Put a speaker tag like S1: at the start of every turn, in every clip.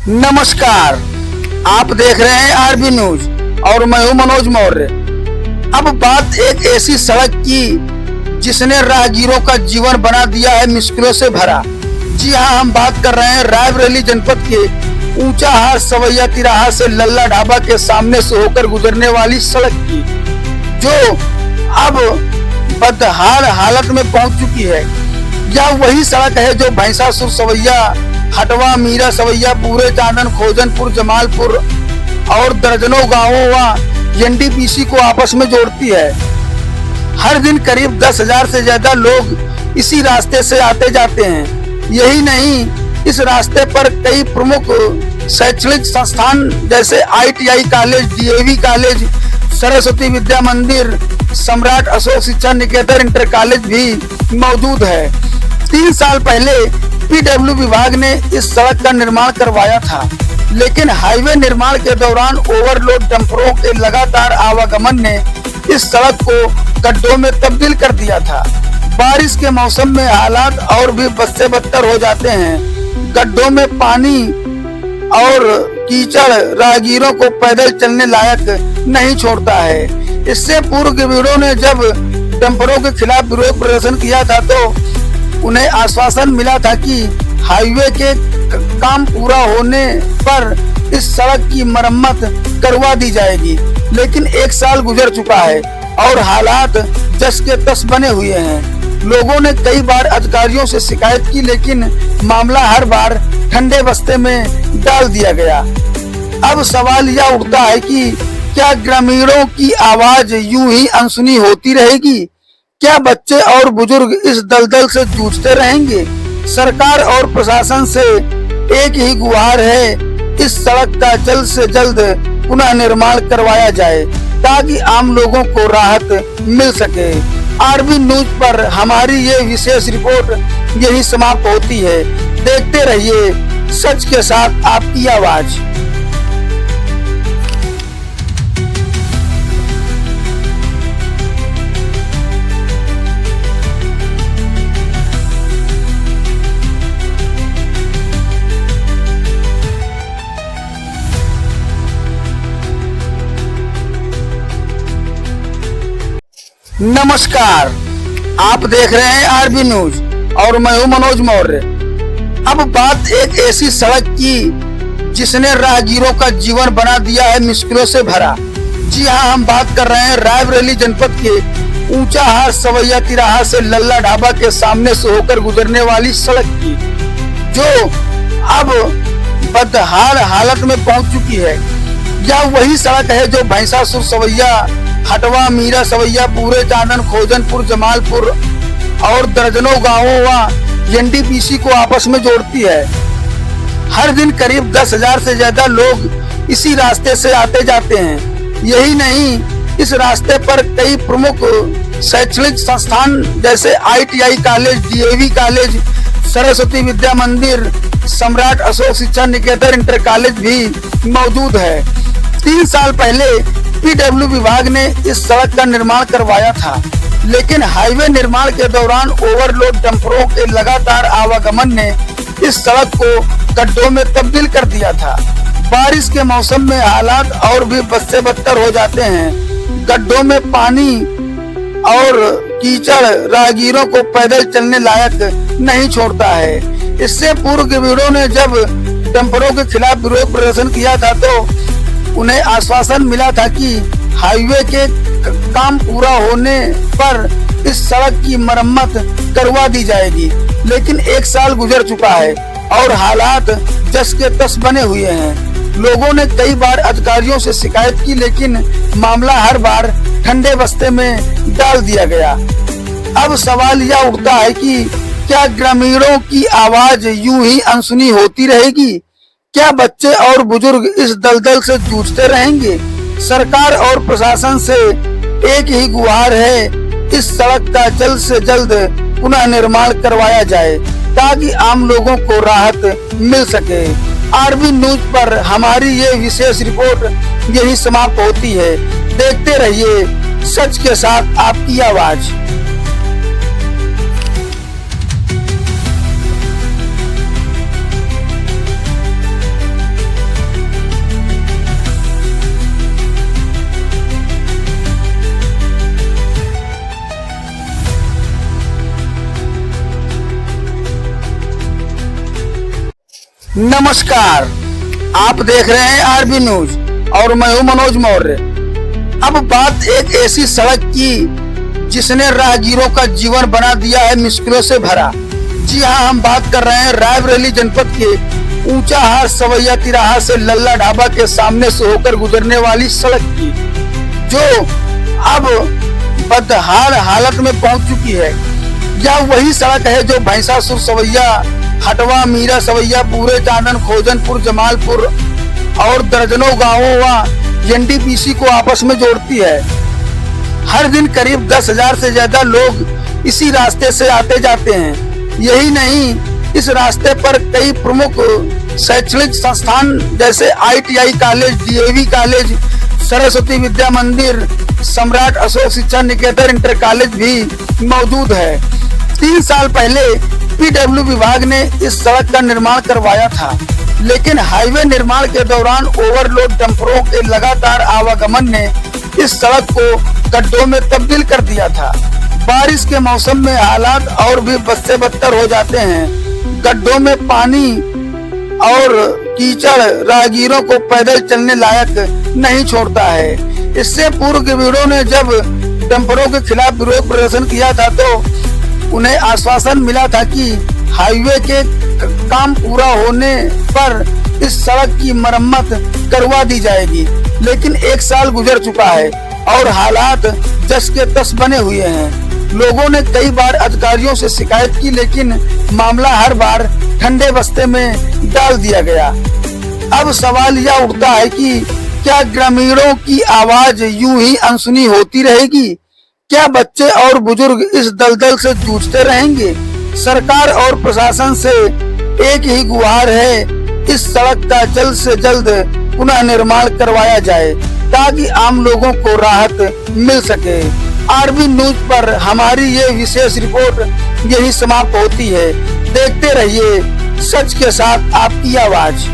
S1: नमस्कार, आप देख रहे हैं आरबी न्यूज और मैं हूं मनोज मौर्य। अब बात एक ऐसी सड़क की जिसने राहगीरों का जीवन बना दिया है मुश्किलों से भरा। जी हां, हम बात कर रहे हैं रायबरेली जनपद के ऊंचाहार सवैया तिराहा से लल्ला ढाबा के सामने से होकर गुजरने वाली सड़क की, जो अब बदहाल हालत में पहुंच चुकी है। यह वही सड़क है जो भैंसासुर सवैया, हटवा, मीरा सवैया, पूरे चांदन, खोजनपुर, जमालपुर और दर्जनों गांवों व एनडीपीसी को आपस में जोड़ती है। हर दिन करीब 10,000 से ज्यादा लोग इसी रास्ते से आते जाते हैं। यही नहीं, इस रास्ते पर कई प्रमुख शैक्षणिक संस्थान जैसे ITI college, DAV college, Saraswati Vidya Mandir, Samrat Ashok शिक्षा निकेतन इंटर कॉलेज भी मौजूद है। 3 साल पहले PW विभाग ने इस सड़क का निर्माण करवाया था, लेकिन हाईवे निर्माण के दौरान ओवरलोड डंपरों के लगातार आवागमन ने इस सड़क को गड्ढों में तब्दील कर दिया था। बारिश के मौसम में हालात और भी बद से बदतर हो जाते हैं। गड्ढों में पानी और कीचड़ राहगीरों को पैदल चलने लायक नहीं छोड़ता है। इससे पूर्व ग्रामीणों ने जब डंपरों के खिलाफ विरोध प्रदर्शन किया था तो उन्हें आश्वासन मिला था कि हाईवे के काम पूरा होने पर इस सड़क की मरम्मत करवा दी जाएगी। लेकिन 1 साल गुजर चुका है और हालात जस के तस बने हुए हैं। लोगों ने कई बार अधिकारियों से शिकायत की, लेकिन मामला हर बार ठंडे बस्ते में डाल दिया गया। अब सवाल यह उठता है कि क्या ग्रामीणों की आवाज यूं ही अनसुनी होती रहेगी? क्या बच्चे और बुजुर्ग इस दलदल से जूझते रहेंगे? सरकार और प्रशासन से एक ही गुहार है, इस सड़क का जल्द से जल्द पुनः निर्माण करवाया जाए ताकि आम लोगों को राहत मिल सके। आरबी न्यूज पर हमारी ये विशेष रिपोर्ट यही समाप्त होती है। देखते रहिए सच के साथ आपकी आवाज। नमस्कार, आप देख रहे हैं आरबी न्यूज और मैं हूं मनोज मौर्य। अब बात एक ऐसी सड़क की जिसने राहगीरों का जीवन बना दिया है मुश्किलों से भरा। जी हां, हम बात कर रहे हैं रायबरेली जनपद के ऊंचाहार सवैया तिराहा से लल्ला ढाबा के सामने से होकर गुजरने वाली सड़क की, जो अब बदहाल हालत में पहुंच चुकी है। यह वही सड़क है जो भैंसासुर सवैया, हटवा, मीरा सवैया, पूरे चांदन, खोजनपुर, जमालपुर और दर्जनों गांवों व एनडीपीसी को आपस में जोड़ती है। हर दिन करीब 10,000 से ज्यादा लोग इसी रास्ते से आते जाते हैं। यही नहीं, इस रास्ते पर कई प्रमुख शैक्षणिक संस्थान जैसे ITI college, DAV college, Saraswati Vidya Mandir, Samrat Ashok शिक्षा निकेतन इंटर कॉलेज भी मौजूद है। 3 साल पहले PW विभाग ने इस सड़क का निर्माण करवाया था, लेकिन हाईवे निर्माण के दौरान ओवरलोड डंपरों के लगातार आवागमन ने इस सड़क को गड्ढों में तब्दील कर दिया था। बारिश के मौसम में हालात और भी बद से बदतर हो जाते हैं। गड्ढों में पानी और कीचड़ राहगीरों को पैदल चलने लायक नहीं छोड़ता है। इससे पूर्व ग्रामीणों ने जब डंपरों के खिलाफ विरोध प्रदर्शन किया था तो उन्हें आश्वासन मिला था कि हाईवे के काम पूरा होने पर इस सड़क की मरम्मत करवा दी जाएगी। लेकिन 1 साल गुजर चुका है और हालात जस के तस बने हुए हैं। लोगों ने कई बार अधिकारियों से शिकायत की, लेकिन मामला हर बार ठंडे बस्ते में डाल दिया गया। अब सवाल यह उठता है कि क्या ग्रामीणों की आवाज यूं ही अनसुनी होती रहेगी? क्या बच्चे और बुजुर्ग इस दलदल से जूझते रहेंगे? सरकार और प्रशासन से एक ही गुहार है, इस सड़क का जल्द से जल्द पुनः निर्माण करवाया जाए ताकि आम लोगों को राहत मिल सके। आरबी न्यूज पर हमारी ये विशेष रिपोर्ट यही समाप्त होती है। देखते रहिए सच के साथ आपकी आवाज। नमस्कार, आप देख रहे हैं आरबी न्यूज और मैं हूं मनोज मौर्य। अब बात एक ऐसी सड़क की जिसने राहगीरों का जीवन बना दिया है मुश्किलों से भरा। जी हां, हम बात कर रहे हैं रायबरेली जनपद के ऊंचाहार सवैया तिराहा से लल्ला ढाबा के सामने से होकर गुजरने वाली सड़क की, जो अब बदहाल हालत में पहुंच चुकी है। यह वही सड़क है जो भैंसासुर सवैया, हटवा, मीरा सवैया, पूरे चांदन, खोजनपुर, जमालपुर और दर्जनों गांवों व एनडीपीसी को आपस में जोड़ती है। हर दिन करीब 10,000 से ज्यादा लोग इसी रास्ते से आते जाते हैं। यही नहीं, इस रास्ते पर कई प्रमुख शैक्षणिक संस्थान जैसे ITI college, DAV college, Saraswati Vidya Mandir, Samrat Ashok शिक्षा निकेतन इंटर कॉलेज भी मौजूद है। 3 साल पहले PW विभाग ने इस सड़क का निर्माण करवाया था, लेकिन हाईवे निर्माण के दौरान ओवरलोड डंपरों के लगातार आवागमन ने इस सड़क को गड्ढों में तब्दील कर दिया था। बारिश के मौसम में हालात और भी बद से बदतर हो जाते हैं। गड्ढों में पानी और कीचड़ राहगीरों को पैदल चलने लायक नहीं छोड़ता है। इससे पूर्व ग्रामीणों ने जब डंपरों के खिलाफ विरोध प्रदर्शन किया था तो उन्हें आश्वासन मिला था कि हाईवे के काम पूरा होने पर इस सड़क की मरम्मत करवा दी जाएगी। लेकिन 1 साल गुजर चुका है और हालात जस के तस बने हुए हैं। लोगों ने कई बार अधिकारियों से शिकायत की, लेकिन मामला हर बार ठंडे बस्ते में डाल दिया गया। अब सवाल यह उठता है कि क्या ग्रामीणों की आवाज यूं ही अनसुनी होती रहेगी? क्या बच्चे और बुजुर्ग इस दलदल से जूझते रहेंगे? सरकार और प्रशासन से एक ही गुहार है, इस सड़क का जल्द से जल्द पुनः निर्माण करवाया जाए ताकि आम लोगों को राहत मिल सके। आरबी न्यूज पर हमारी ये विशेष रिपोर्ट यही समाप्त होती है। देखते रहिए सच के साथ आपकी आवाज।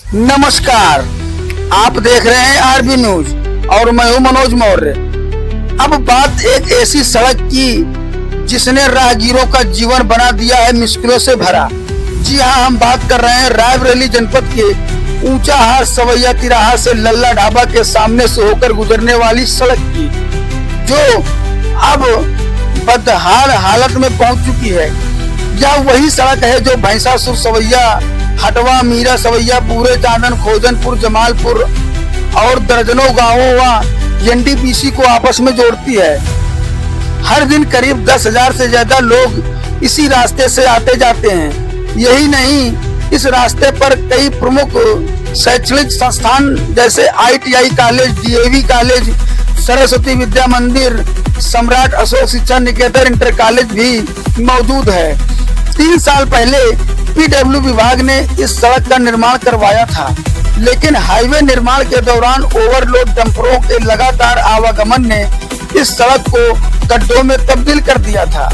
S1: नमस्कार, आप देख रहे हैं आरबी न्यूज और मैं हूं मनोज मौर्य। अब बात एक ऐसी सड़क की जिसने राहगीरों का जीवन बना दिया है मुश्किलों से भरा। जी हां, हम बात कर रहे हैं रायबरेली जनपद के ऊंचाहार सवैया तिराहा से लल्ला ढाबा के सामने से होकर गुजरने वाली सड़क की, जो अब बदहाल हालत में पहुंच चुकी है। यह वही सड़क है जो भैंसासुर सवैया, हटवा, मीरा सवैया, पूरे चांदन, खोजनपुर, जमालपुर और दर्जनों गांवों व एनडीपीसी को आपस में जोड़ती है। हर दिन करीब 10,000 से ज्यादा लोग इसी रास्ते से आते जाते हैं। यही नहीं, इस रास्ते पर कई प्रमुख शैक्षणिक संस्थान जैसे ITI college, DAV college, Saraswati Vidya Mandir, Samrat Ashok शिक्षा निकेतन इंटर कॉलेज भी मौजूद है। 3 साल पहले PW विभाग ने इस सड़क का निर्माण करवाया था, लेकिन हाईवे निर्माण के दौरान ओवरलोड डंपरों के लगातार आवागमन ने इस सड़क को गड्ढों में तब्दील कर दिया था।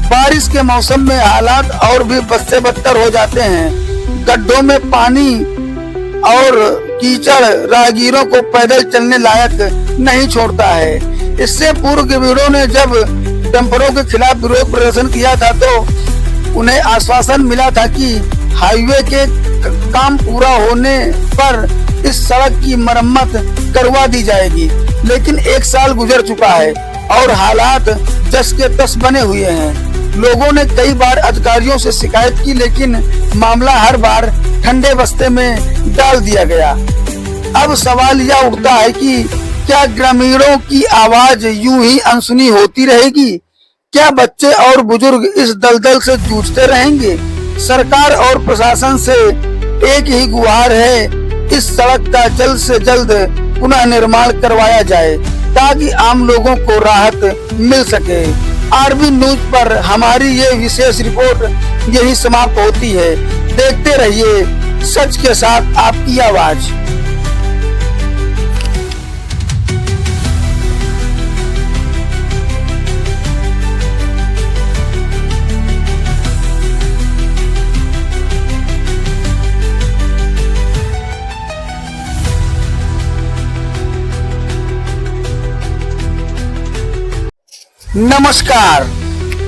S1: बारिश के मौसम में हालात और भी बद से बदतर हो जाते हैं। गड्ढों में पानी और कीचड़ राहगीरों को पैदल चलने लायक नहीं छोड़ता है। इससे पूर्व ग्रामीणों ने जब डंपरों के खिलाफ विरोध प्रदर्शन किया था तो उन्हें आश्वासन मिला था कि हाईवे के काम पूरा होने पर इस सड़क की मरम्मत करवा दी जाएगी। लेकिन 1 साल गुजर चुका है और हालात जस के तस बने हुए हैं। लोगों ने कई बार अधिकारियों से शिकायत की, लेकिन मामला हर बार ठंडे बस्ते में डाल दिया गया। अब सवाल यह उठता है कि क्या ग्रामीणों की आवाज यूं ही अनसुनी होती रहेगी? क्या बच्चे और बुजुर्ग इस दलदल से जूझते रहेंगे? सरकार और प्रशासन से एक ही गुहार है, इस सड़क का जल्द से जल्द पुनः निर्माण करवाया जाए ताकि आम लोगों को राहत मिल सके। आरबी न्यूज पर हमारी ये विशेष रिपोर्ट यही समाप्त होती है। देखते रहिए सच के साथ आपकी आवाज। नमस्कार,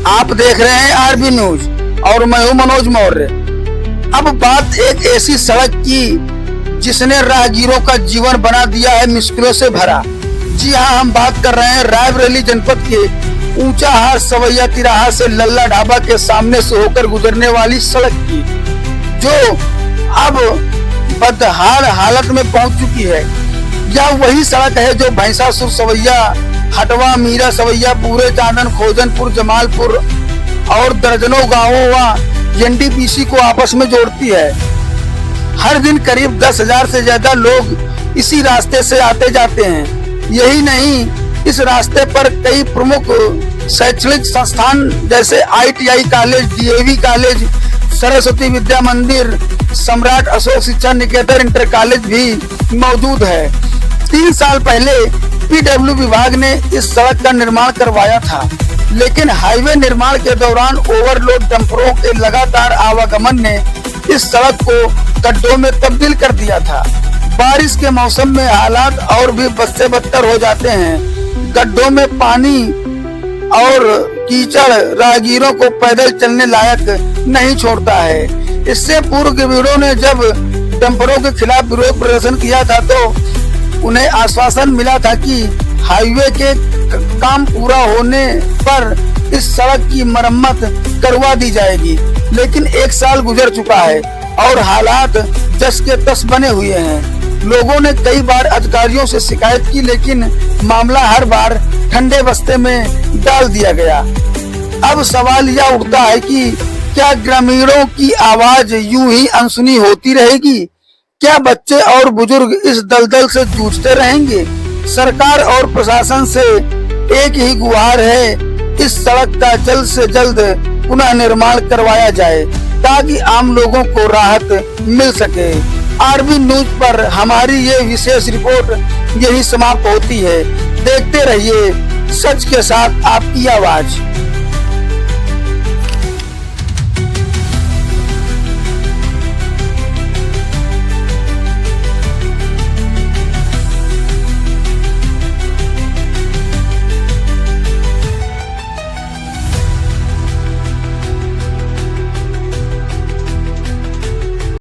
S1: आप देख रहे हैं आरबी न्यूज और मैं हूं मनोज मौर्य। अब बात एक ऐसी सड़क की जिसने राहगीरों का जीवन बना दिया है मुश्किलों से भरा। जी हां, हम बात कर रहे हैं रायबरेली जनपद के ऊंचाहार सवैया तिराहा से लल्ला ढाबा के सामने से होकर गुजरने वाली सड़क की, जो अब बदहाल हालत में पहुंच चुकी है। यह वही सड़क है जो भैंसासुर सवैया, हटवा, मीरा सवैया, पूरे चांदन, खोजनपुर, जमालपुर और दर्जनों गांवों व एनडीपीसी को आपस में जोड़ती है। हर दिन करीब 10,000 से ज्यादा लोग इसी रास्ते से आते जाते हैं। यही नहीं, इस रास्ते पर कई प्रमुख शैक्षणिक संस्थान जैसे ITI college, DAV college, Saraswati Vidya Mandir, Samrat Ashok शिक्षा निकेतन इंटर कॉलेज भी मौजूद है। 3 साल पहले PW विभाग ने इस सड़क का निर्माण करवाया था, लेकिन हाईवे निर्माण के दौरान ओवरलोड डंपरों के लगातार आवागमन ने इस सड़क को गड्ढों में तब्दील कर दिया था। बारिश के मौसम में हालात और भी बद से बदतर हो जाते हैं। गड्ढों में पानी और कीचड़ राहगीरों को पैदल चलने लायक नहीं छोड़ता है। इससे पूर्व ग्रामीणों ने जब डंपरों के खिलाफ विरोध प्रदर्शन किया था तो उन्हें आश्वासन मिला था कि हाईवे के काम पूरा होने पर इस सड़क की मरम्मत करवा दी जाएगी। लेकिन 1 साल गुजर चुका है और हालात जस के तस बने हुए हैं। लोगों ने कई बार अधिकारियों से शिकायत की, लेकिन मामला हर बार ठंडे बस्ते में डाल दिया गया। अब सवाल यह उठता है कि क्या ग्रामीणों की आवाज यूं ही अनसुनी होती रहेगी? क्या बच्चे और बुजुर्ग इस दलदल से जूझते रहेंगे? सरकार और प्रशासन से एक ही गुहार है, इस सड़क का जल्द से जल्द पुनः निर्माण करवाया जाए ताकि आम लोगों को राहत मिल सके। आरबी न्यूज पर हमारी ये विशेष रिपोर्ट यही समाप्त होती है। देखते रहिए सच के साथ आपकी आवाज।